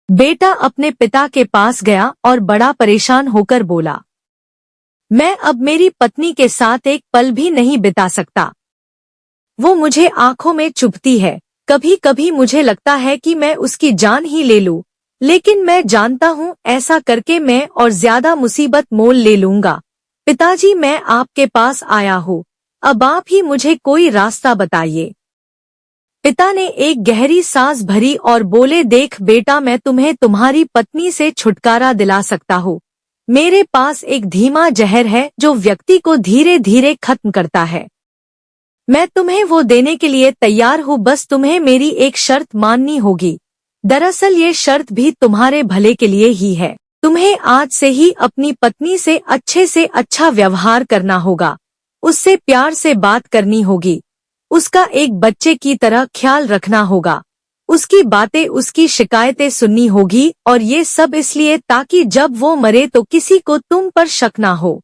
बेटा अपने पिता के पास गया और बड़ा परेशान होकर बोला, मैं अब मेरी पत्नी के साथ एक पल भी नहीं बिता सकता। वो मुझे आंखों में चुभती है। कभी कभी मुझे लगता है कि मैं उसकी जान ही ले लूं, लेकिन मैं जानता हूं ऐसा करके मैं और ज्यादा मुसीबत मोल ले लूंगा। पिताजी, मैं आपके पास आया हूं, अब आप ही मुझे कोई रास्ता बताइए। पिता ने एक गहरी सांस भरी और बोले, देख बेटा, मैं तुम्हें तुम्हारी पत्नी से छुटकारा दिला सकता हूँ। मेरे पास एक धीमा जहर है जो व्यक्ति को धीरे धीरे खत्म करता है। मैं तुम्हें वो देने के लिए तैयार हूँ, बस तुम्हें मेरी एक शर्त माननी होगी। दरअसल ये शर्त भी तुम्हारे भले के लिए ही है। तुम्हें आज से ही अपनी पत्नी से अच्छा व्यवहार करना होगा, उससे प्यार से बात करनी होगी, उसका एक बच्चे की तरह ख्याल रखना होगा, उसकी बातें, उसकी शिकायतें सुननी होगी, और ये सब इसलिए ताकि जब वो मरे तो किसी को तुम पर शक ना हो।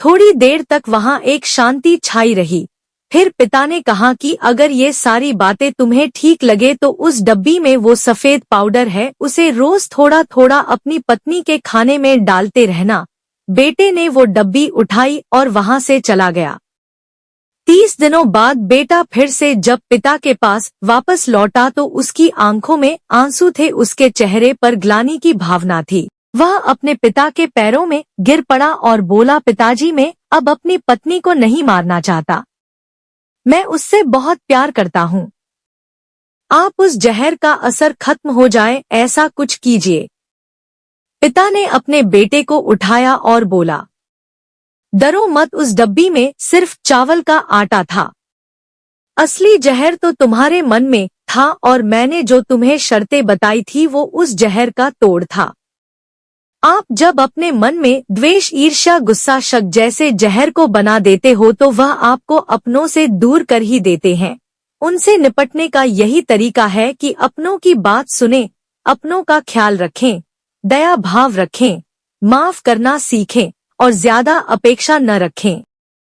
थोड़ी देर तक वहाँ एक शांति छाई रही। फिर पिता ने कहा कि अगर ये सारी बातें तुम्हें ठीक लगे तो उस डब्बी में वो सफेद पाउडर है, उसे रोज थोड़ा थोड़ा अपनी पत्नी के खाने में डालते रहना। बेटे ने वो डब्बी उठाई और वहाँ से चला गया। 30 दिनों बाद बेटा फिर से जब पिता के पास वापस लौटा तो उसकी आंखों में आंसू थे, उसके चेहरे पर ग्लानि की भावना थी। वह अपने पिता के पैरों में गिर पड़ा और बोला, पिताजी, मैं अब अपनी पत्नी को नहीं मारना चाहता, मैं उससे बहुत प्यार करता हूँ। आप उस जहर का असर खत्म हो जाए ऐसा कुछ कीजिए। पिता ने अपने बेटे को उठाया और बोला, डरो मत, उस डब्बी में सिर्फ चावल का आटा था। असली जहर तो तुम्हारे मन में था, और मैंने जो तुम्हें शर्तें बताई थी वो उस जहर का तोड़ था। आप जब अपने मन में द्वेष, ईर्ष्या, गुस्सा, शक जैसे जहर को बना देते हो तो वह आपको अपनों से दूर कर ही देते हैं। उनसे निपटने का यही तरीका है कि अपनों की बात सुनें, अपनों का ख्याल रखें, दया भाव रखें, माफ करना सीखें और ज्यादा अपेक्षा न रखें।